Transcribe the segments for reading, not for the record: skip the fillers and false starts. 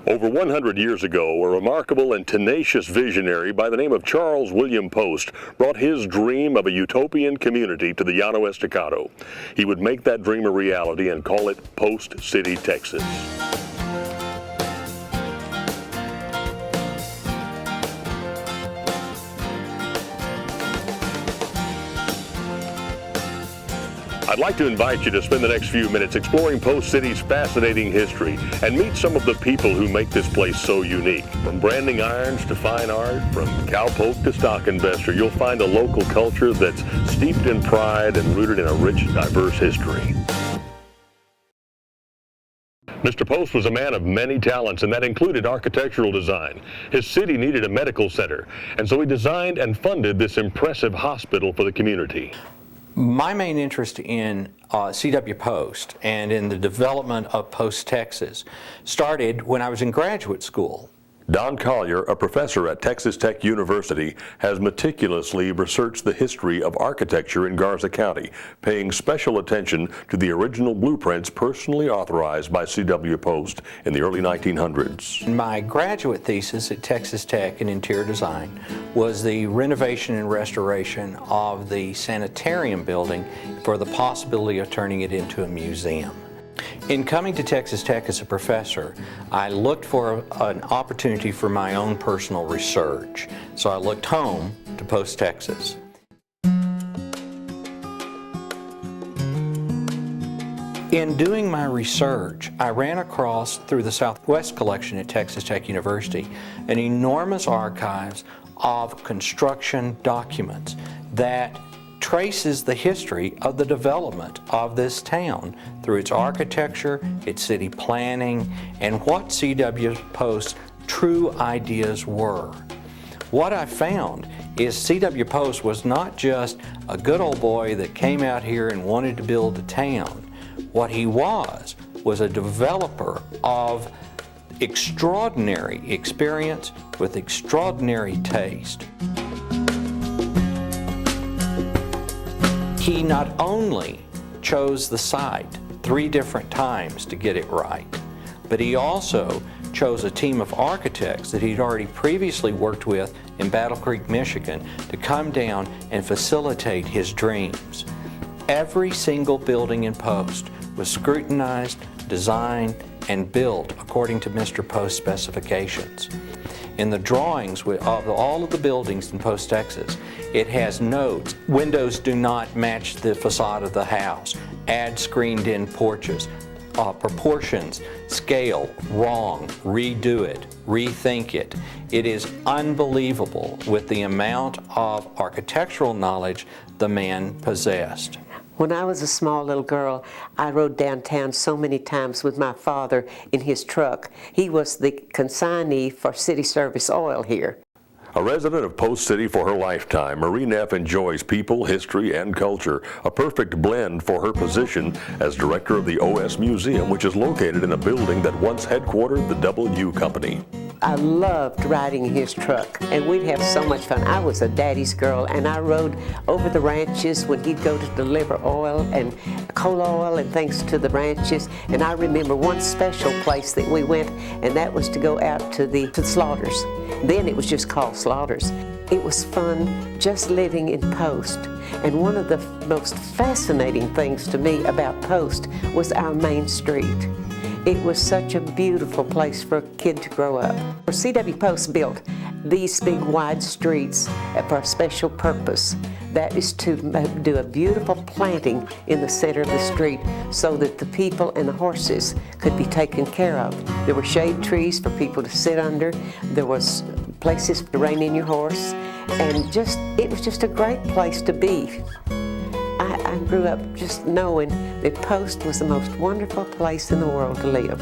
Over 100 years ago, a remarkable and tenacious visionary by the name of Charles William Post brought his dream of a utopian community to the Llano Estacado. He would make that dream a reality and call it Post City, Texas. I'd like to invite you to spend the next few minutes exploring Post City's fascinating history and meet some of the people who make this place so unique. From branding irons to fine art, from cowpoke to stock investor, you'll find a local culture that's steeped in pride and rooted in a rich, diverse history. Mr. Post was a man of many talents, and that included architectural design. His city needed a medical center, and so he designed and funded this impressive hospital for the community. My main interest in C.W. Post and in the development of Post, Texas started when I was in graduate school. Don Collier, a professor at Texas Tech University, has meticulously researched the history of architecture in Garza County, paying special attention to the original blueprints personally authorized by C.W. Post in the early 1900s. My graduate thesis at Texas Tech in interior design was the renovation and restoration of the sanitarium building for the possibility of turning it into a museum. In coming to Texas Tech as a professor, I looked for an opportunity for my own personal research. So I looked home to Post, Texas. In doing my research, I ran across, through the Southwest Collection at Texas Tech University, an enormous archives of construction documents that traces the history of the development of this town through its architecture, its city planning, and what C.W. Post's true ideas were. What I found is C.W. Post was not just a good old boy that came out here and wanted to build a town. What he was a developer of extraordinary experience with extraordinary taste. He not only chose the site 3 different times to get it right, but he also chose a team of architects that he'd already previously worked with in Battle Creek, Michigan, to come down and facilitate his dreams. Every single building in Post was scrutinized, designed, and built according to Mr. Post's specifications. In the drawings of all of the buildings in Post, Texas, it has notes. Windows do not match the facade of the house. Add screened-in porches. Proportions, scale, wrong. Redo it. Rethink it. It is unbelievable with the amount of architectural knowledge the man possessed. When I was a small little girl, I rode downtown so many times with my father in his truck. He was the consignee for City Service Oil here. A resident of Post City for her lifetime, Marie Neff enjoys people, history, and culture, a perfect blend for her position as director of the OS Museum, which is located in a building that once headquartered the W Company. I loved riding in his truck, and we'd have so much fun. I was a daddy's girl, and I rode over the ranches when he'd go to deliver oil and coal oil and things to the ranches. And I remember one special place that we went, and that was to go out to the Slaughters. Then it was just called Slaughters. It was fun just living in Post. And one of the most fascinating things to me about Post was our main street. It was such a beautiful place for a kid to grow up. C.W. Post built these big wide streets for a special purpose. That is to do a beautiful planting in the center of the street so that the people and the horses could be taken care of. There were shade trees for people to sit under. There was places to rein in your horse. And it was just a great place to be. I grew up just knowing that Post was the most wonderful place in the world to live.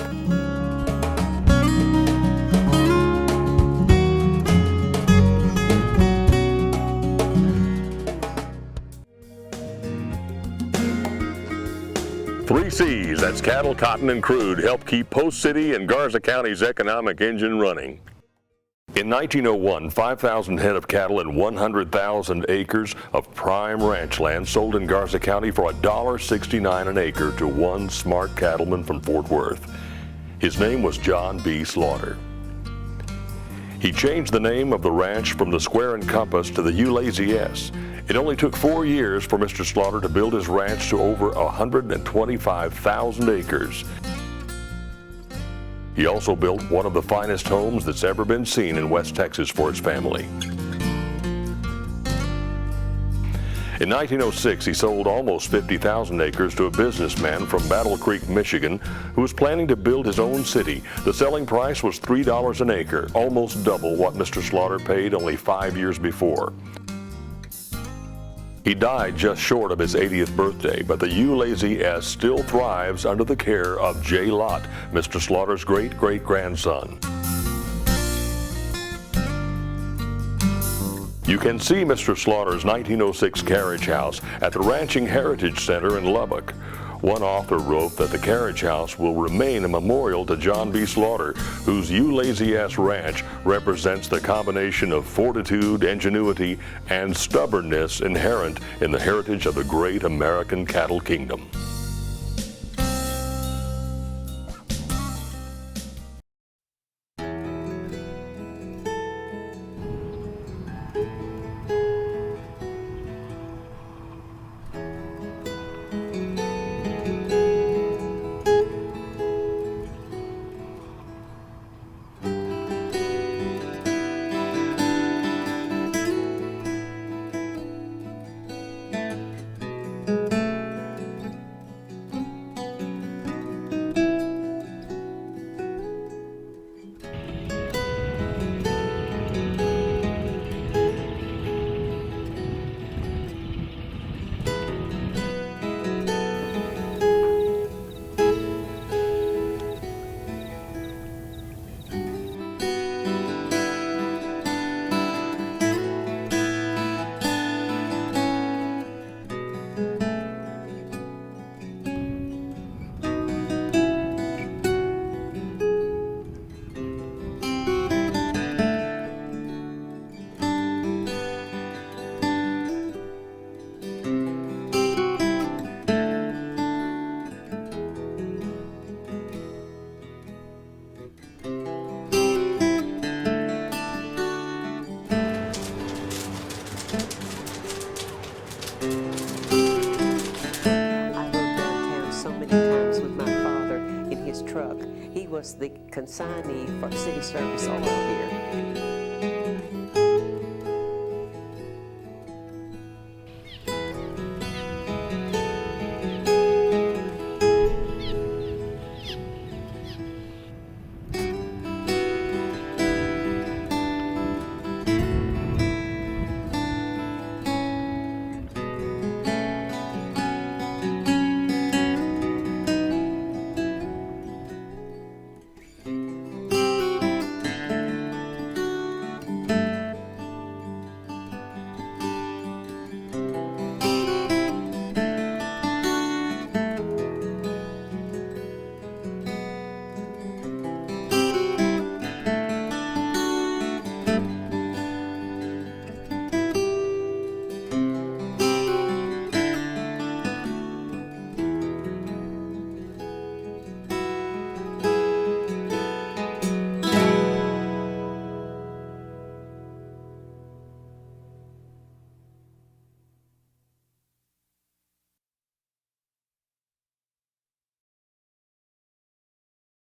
Three C's, that's cattle, cotton, and crude, help keep Post City and Garza County's economic engine running. In 1901, 5,000 head of cattle and 100,000 acres of prime ranch land sold in Garza County for $1.69 an acre to one smart cattleman from Fort Worth. His name was John B. Slaughter. He changed the name of the ranch from the Square and Compass to the Ulysses S. It only took 4 years for Mr. Slaughter to build his ranch to over 125,000 acres. He also built one of the finest homes that's ever been seen in West Texas for his family. In 1906, he sold almost 50,000 acres to a businessman from Battle Creek, Michigan, who was planning to build his own city. The selling price was $3 an acre, almost double what Mr. Slaughter paid only 5 years before. He died just short of his 80th birthday, but the Ulysses S still thrives under the care of J. Lott, Mr. Slaughter's great-great-grandson. You can see Mr. Slaughter's 1906 carriage house at the Ranching Heritage Center in Lubbock. One author wrote that the carriage house will remain a memorial to John B. Slaughter, whose Ulysses S ranch represents the combination of fortitude, ingenuity, and stubbornness inherent in the heritage of the great American cattle kingdom. He was the consignee for city service oil here.